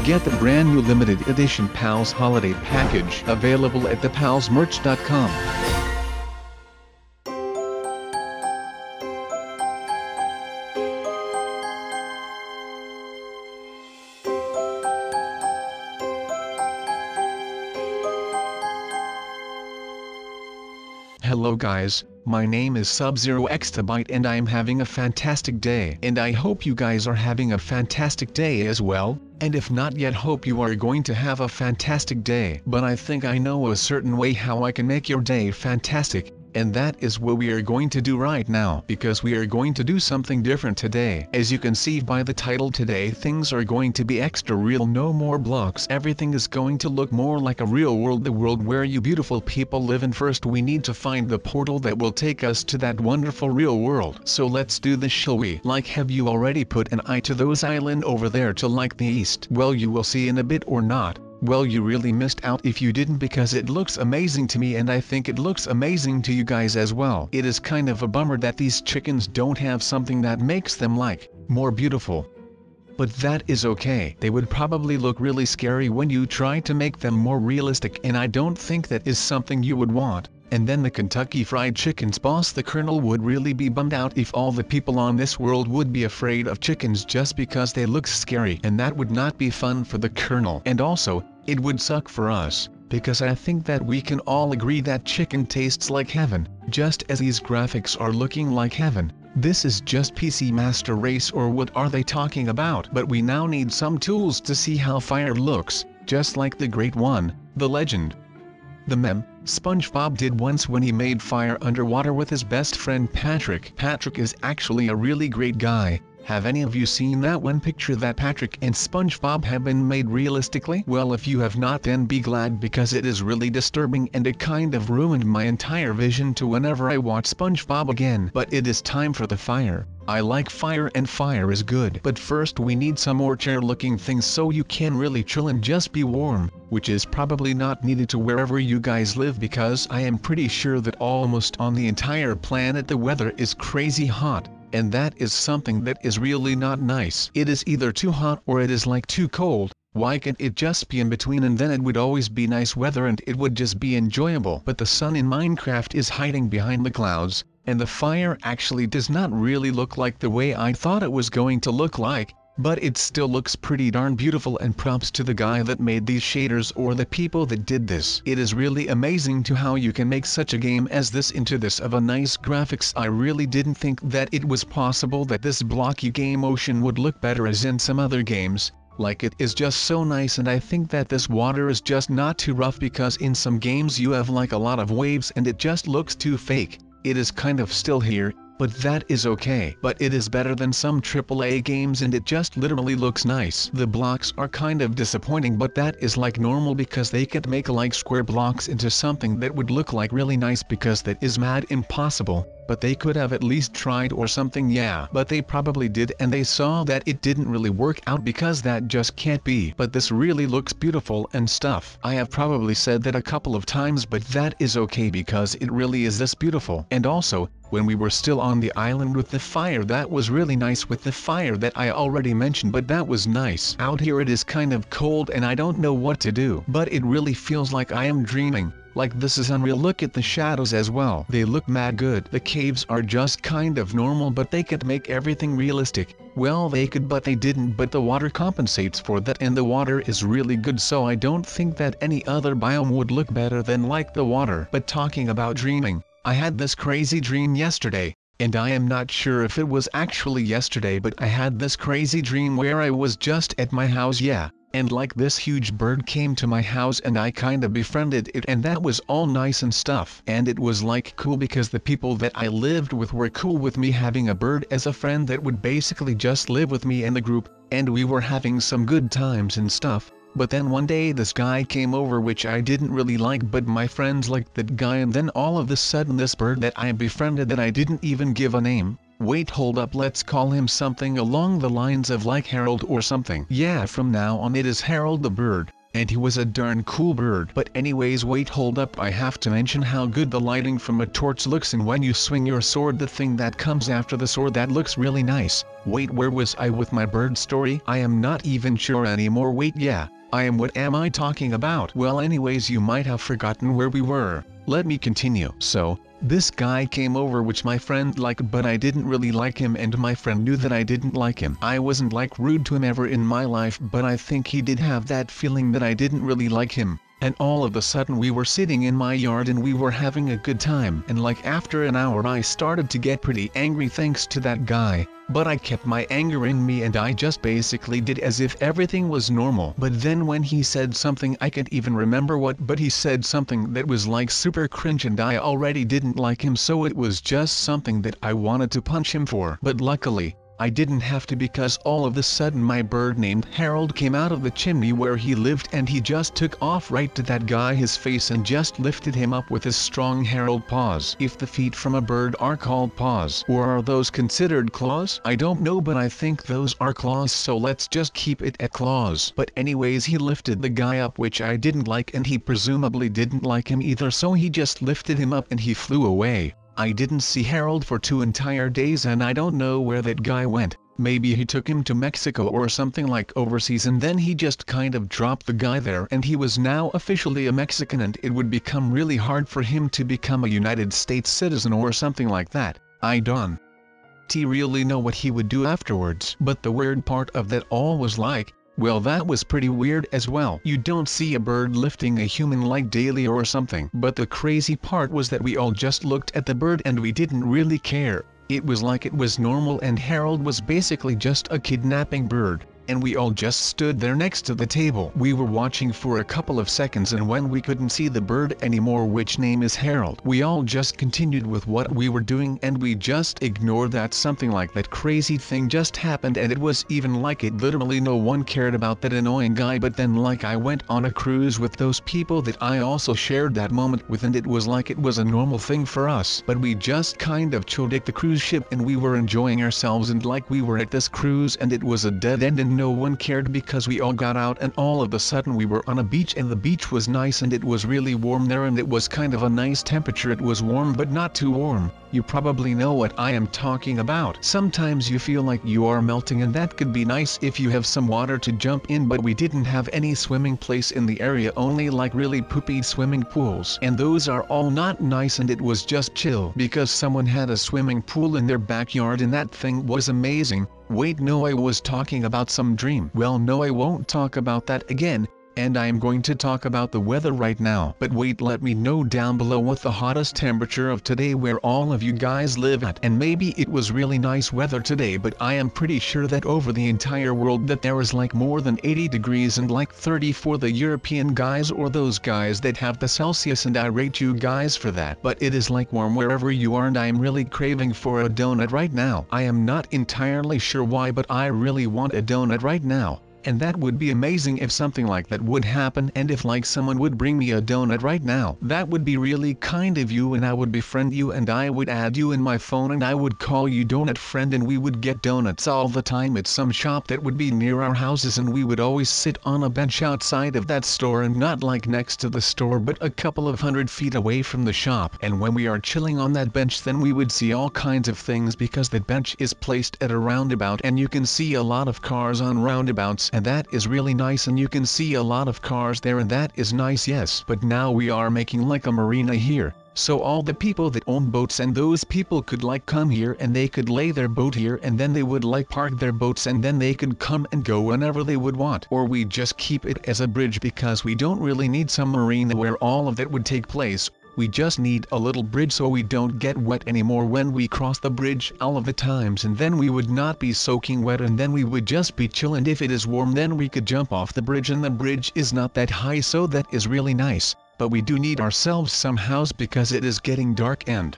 get the brand new limited edition Pals Holiday Package available at thepalsmerch.com. Hello guys, my name is Sub-Zero-Xtabyte and I am having a fantastic day. And I hope you guys are having a fantastic day as well, and if not yet, hope you are going to have a fantastic day. But I think I know a certain way how I can make your day fantastic, and that is what we are going to do right now, because we are going to do something different today. As you can see by the title, today things are going to be extra real, no more blocks. Everything is going to look more like a real world, the world where you beautiful people live in. First we need to find the portal that will take us to that wonderful real world. So let's do this, shall we? Like, have you already put an eye to those island over there to like the east? Well, you will see in a bit, or not. Well, you really missed out if you didn't, because it looks amazing to me and I think it looks amazing to you guys as well. It is kind of a bummer that these chickens don't have something that makes them like more beautiful. But that is okay. They would probably look really scary when you try to make them more realistic, and I don't think that is something you would want. And then the Kentucky Fried Chicken's boss, the Colonel, would really be bummed out if all the people on this world would be afraid of chickens just because they look scary, and that would not be fun for the Colonel. And also, it would suck for us, because I think that we can all agree that chicken tastes like heaven, just as these graphics are looking like heaven. This is just PC Master Race, or what are they talking about? But we now need some tools to see how fire looks, just like the great one, the legend, the meme, SpongeBob did once when he made fire underwater with his best friend Patrick. Patrick is actually a really great guy. Have any of you seen that one picture that Patrick and SpongeBob have been made realistically? Well, if you have not, then be glad, because it is really disturbing and it kind of ruined my entire vision to whenever I watch SpongeBob again. But it is time for the fire. I like fire and fire is good. But first we need some more chair looking things so you can really chill and just be warm, which is probably not needed to wherever you guys live, because I am pretty sure that almost on the entire planet the weather is crazy hot. And that is something that is really not nice. It is either too hot or it is like too cold. Why can't it just be in between, and then it would always be nice weather and it would just be enjoyable? But the sun in Minecraft is hiding behind the clouds, and the fire actually does not really look like the way I thought it was going to look like. But it still looks pretty darn beautiful, and props to the guy that made these shaders, or the people that did this. It is really amazing to how you can make such a game as this into this of a nice graphics. I really didn't think that it was possible that this blocky game motion would look better as in some other games. Like, it is just so nice, and I think that this water is just not too rough, because in some games you have like a lot of waves and it just looks too fake. It is kind of still here, but that is okay. But it is better than some AAA games and it just literally looks nice. The blocks are kind of disappointing, but that is like normal, because they can't make like square blocks into something that would look like really nice, because that is mad impossible. But they could have at least tried or something, yeah. But they probably did, and they saw that it didn't really work out, because that just can't be. But this really looks beautiful and stuff. I have probably said that a couple of times, but that is okay, because it really is this beautiful. And also, when we were still on the island with the fire, that was really nice with the fire that I already mentioned, but that was nice. Out here it is kind of cold and I don't know what to do, but it really feels like I am dreaming. Like, this is unreal. Look at the shadows as well. They look mad good. The caves are just kind of normal, but they could make everything realistic. Well, they could, but they didn't. But the water compensates for that, and the water is really good, so I don't think that any other biome would look better than like the water. But talking about dreaming, I had this crazy dream yesterday, and I am not sure if it was actually yesterday, but I had this crazy dream where I was just at my house, yeah. And like, this huge bird came to my house and I kinda befriended it, and that was all nice and stuff. And it was like cool, because the people that I lived with were cool with me having a bird as a friend that would basically just live with me in the group, and we were having some good times and stuff. But then one day this guy came over, which I didn't really like, but my friends liked that guy, and then all of a sudden this bird that I befriended, that I didn't even give a name. Wait, hold up, let's call him something along the lines of like Harold or something. Yeah, from now on it is Harold the bird. and he was a darn cool bird. But anyways, wait, hold up, I have to mention how good the lighting from a torch looks, and when you swing your sword, the thing that comes after the sword, that looks really nice. Wait, where was I with my bird story? I am not even sure anymore. Wait, yeah, what am I talking about? Well, anyways, you might have forgotten where we were. Let me continue. So, this guy came over which my friend liked, but I didn't really like him, and my friend knew that I didn't like him. I wasn't like rude to him ever in my life, but I think he did have that feeling that I didn't really like him. And all of a sudden we were sitting in my yard and we were having a good time, and like after an hour I started to get pretty angry thanks to that guy. But I kept my anger in me and I just basically did as if everything was normal. But then when he said something, I can't even remember what, but he said something that was like super cringe, and I already didn't like him, so it was just something that I wanted to punch him for. But luckily, I didn't have to, because all of a sudden my bird named Harold came out of the chimney where he lived, and he just took off right to that guy his face and just lifted him up with his strong Harold paws. If the feet from a bird are called paws, or are those considered claws? I don't know, but I think those are claws, so let's just keep it at claws. But anyways, he lifted the guy up, which I didn't like, and he presumably didn't like him either, so he just lifted him up and he flew away. I didn't see Harold for 2 entire days, and I don't know where that guy went. Maybe he took him to Mexico or something like overseas, and then he just kind of dropped the guy there, and he was now officially a Mexican, and it would become really hard for him to become a United States citizen or something like that. I don't really know what he would do afterwards. But the weird part of that all was like, well, that was pretty weird as well. You don't see a bird lifting a human like daily or something. But the crazy part was that we all just looked at the bird and we didn't really care. It was like it was normal, and Harold was basically just a kidnapping bird. And we all just stood there next to the table. We were watching for a couple of seconds, and when we couldn't see the bird anymore, which name is Harold, we all just continued with what we were doing, and we just ignored that something like that crazy thing just happened. And it was even like it literally no one cared about that annoying guy. But then like I went on a cruise with those people that I also shared that moment with, and it was like it was a normal thing for us. But we just kind of chilled at the cruise ship and we were enjoying ourselves, and like we were at this cruise and it was a dead end and no one cared because we all got out, and all of a sudden we were on a beach, and the beach was nice and it was really warm there, and it was kind of a nice temperature. It was warm but not too warm. You probably know what I am talking about. Sometimes you feel like you are melting, and that could be nice if you have some water to jump in, but we didn't have any swimming place in the area, only like really poopy swimming pools, and those are all not nice, and it was just chill because someone had a swimming pool in their backyard and that thing was amazing. Wait, no, I was talking about some dream. Well, no, I won't talk about that again. And I am going to talk about the weather right now. But wait, let me know down below what the hottest temperature of today where all of you guys live at. And maybe it was really nice weather today, but I am pretty sure that over the entire world that there is like more than 80 degrees and like 30 for the European guys or those guys that have the Celsius, and I rate you guys for that. But it is like warm wherever you are, and I am really craving for a donut right now. I am not entirely sure why, but I really want a donut right now. And that would be amazing if something like that would happen, and if like someone would bring me a donut right now. That would be really kind of you, and I would befriend you, and I would add you in my phone, and I would call you donut friend, and we would get donuts all the time at some shop that would be near our houses, and we would always sit on a bench outside of that store, and not like next to the store but a couple of 100 feet away from the shop. And when we are chilling on that bench, then we would see all kinds of things because that bench is placed at a roundabout, and you can see a lot of cars on roundabouts, and that is really nice, and you can see a lot of cars there, and that is nice, yes. But now we are making like a marina here, so all the people that own boats and those people could like come here, and they could lay their boat here, and then they would like park their boats, and then they could come and go whenever they would want. Or we just keep it as a bridge because we don't really need some marina where all of that would take place. We just need a little bridge so we don't get wet anymore when we cross the bridge all of the times, and then we would not be soaking wet, and then we would just be chill, and if it is warm then we could jump off the bridge, and the bridge is not that high, so that is really nice. But we do need ourselves some house because it is getting dark, and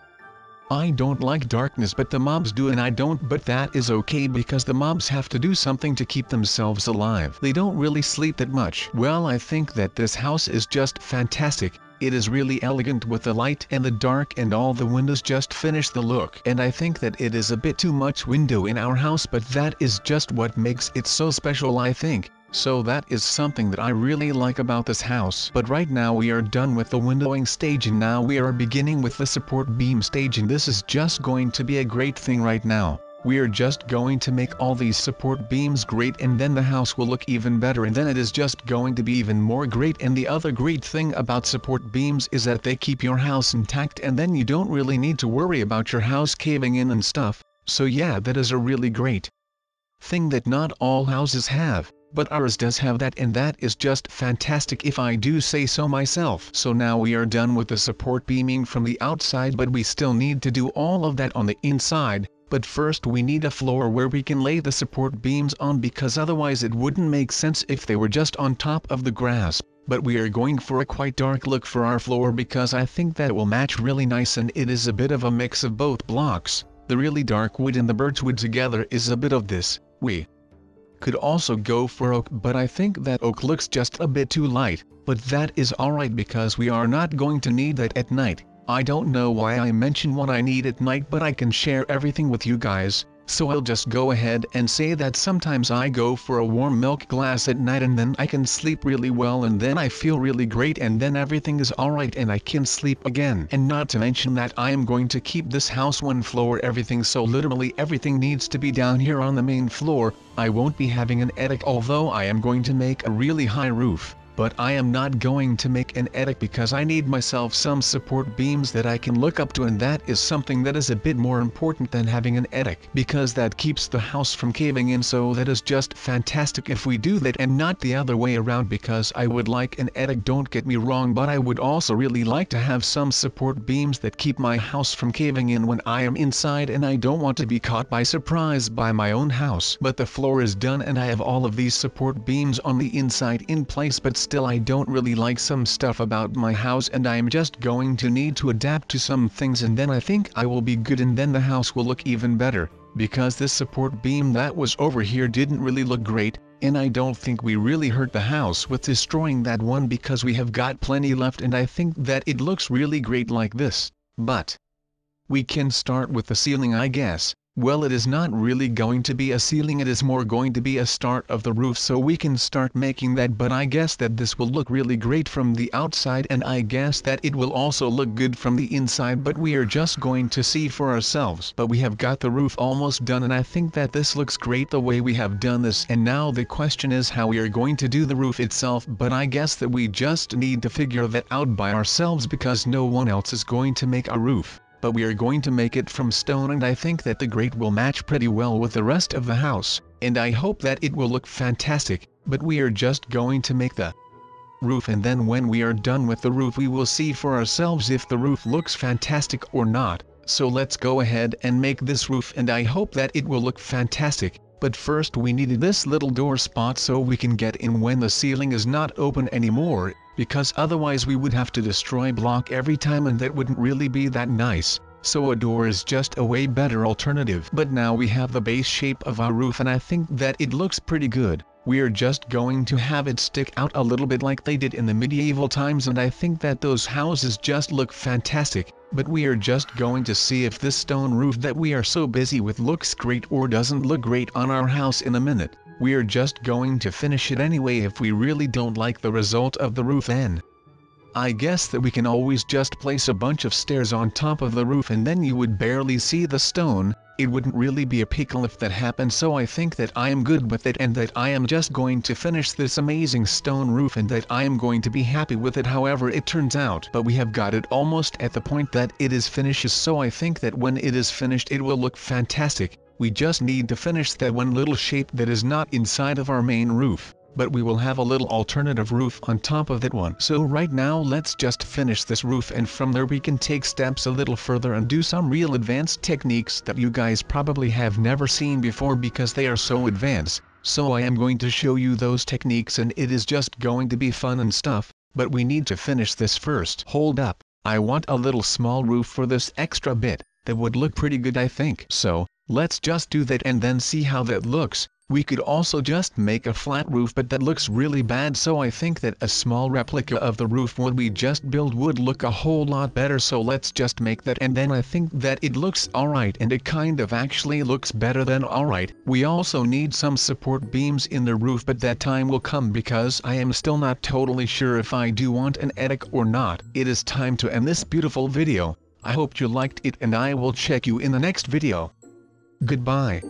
I don't like darkness, but the mobs do, and I don't, but that is okay because the mobs have to do something to keep themselves alive. They don't really sleep that much. Well, I think that this house is just fantastic. It is really elegant with the light and the dark, and all the windows just finish the look. And I think that it is a bit too much window in our house, but that is just what makes it so special, I think. So that is something that I really like about this house. But right now we are done with the windowing stage and now we are beginning with the support beam stage, and this is just going to be a great thing right now. We are just going to make all these support beams great, and then the house will look even better, and then it is just going to be even more great. And the other great thing about support beams is that they keep your house intact, and then you don't really need to worry about your house caving in and stuff. So yeah, that is a really great thing that not all houses have. But ours does have that, and that is just fantastic if I do say so myself. So now we are done with the support beaming from the outside, but we still need to do all of that on the inside. But first we need a floor where we can lay the support beams on, because otherwise it wouldn't make sense if they were just on top of the grass. But we are going for a quite dark look for our floor because I think that will match really nice, and it is a bit of a mix of both blocks. The really dark wood and the birch wood together is a bit of this. We could also go for oak, but I think that oak looks just a bit too light, but that is alright because we are not going to need that at night. I don't know why I mention what I need at night, but I can share everything with you guys, so I'll just go ahead and say that sometimes I go for a warm milk glass at night, and then I can sleep really well, and then I feel really great, and then everything is alright and I can sleep again. And not to mention that I am going to keep this house one floor everything, so literally everything needs to be down here on the main floor. I won't be having an attic, although I am going to make a really high roof. But I am not going to make an attic because I need myself some support beams that I can look up to, and that is something that is a bit more important than having an attic, because that keeps the house from caving in. So that is just fantastic if we do that and not the other way around, because I would like an attic, don't get me wrong, but I would also really like to have some support beams that keep my house from caving in when I am inside, and I don't want to be caught by surprise by my own house. But the floor is done and I have all of these support beams on the inside in place, but still I don't really like some stuff about my house, and I am just going to need to adapt to some things, and then I think I will be good, and then the house will look even better, because this support beam that was over here didn't really look great, and I don't think we really hurt the house with destroying that one because we have got plenty left, and I think that it looks really great like this. But we can start with the ceiling, I guess. Well, it is not really going to be a ceiling, it is more going to be a start of the roof, so we can start making that. But I guess that this will look really great from the outside, and I guess that it will also look good from the inside, but we are just going to see for ourselves. But we have got the roof almost done, and I think that this looks great the way we have done this, and now the question is how we are going to do the roof itself. But I guess that we just need to figure that out by ourselves, because no one else is going to make a roof. But we are going to make it from stone, and I think that the grate will match pretty well with the rest of the house, and I hope that it will look fantastic. But we are just going to make the roof, and then when we are done with the roof we will see for ourselves if the roof looks fantastic or not. So let's go ahead and make this roof, and I hope that it will look fantastic. But first we needed this little door spot so we can get in when the ceiling is not open anymore, because otherwise we would have to destroy block every time, and that wouldn't really be that nice. So a door is just a way better alternative. But now we have the base shape of our roof, and I think that it looks pretty good. We are just going to have it stick out a little bit like they did in the medieval times, and I think that those houses just look fantastic. But we are just going to see if this stone roof that we are so busy with looks great or doesn't look great on our house in a minute. We are just going to finish it anyway. If we really don't like the result of the roof, then I guess that we can always just place a bunch of stairs on top of the roof, and then you would barely see the stone. It wouldn't really be a pickle if that happened, so I think that I am good with it, and that I am just going to finish this amazing stone roof, and that I am going to be happy with it however it turns out. But we have got it almost at the point that it is finished, so I think that when it is finished it will look fantastic. We just need to finish that one little shape that is not inside of our main roof, but we will have a little alternative roof on top of that one. So right now let's just finish this roof, and from there we can take steps a little further and do some real advanced techniques that you guys probably have never seen before because they are so advanced. So I am going to show you those techniques, and it is just going to be fun and stuff. But we need to finish this first. Hold up, I want a little small roof for this extra bit. That would look pretty good I think. So let's just do that and then see how that looks. We could also just make a flat roof, but that looks really bad, so I think that a small replica of the roof what we just built would look a whole lot better, so let's just make that, and then I think that it looks alright, and it kind of actually looks better than alright. We also need some support beams in the roof, but that time will come because I am still not totally sure if I do want an attic or not. It is time to end this beautiful video. I hope you liked it, and I will check you in the next video. Goodbye.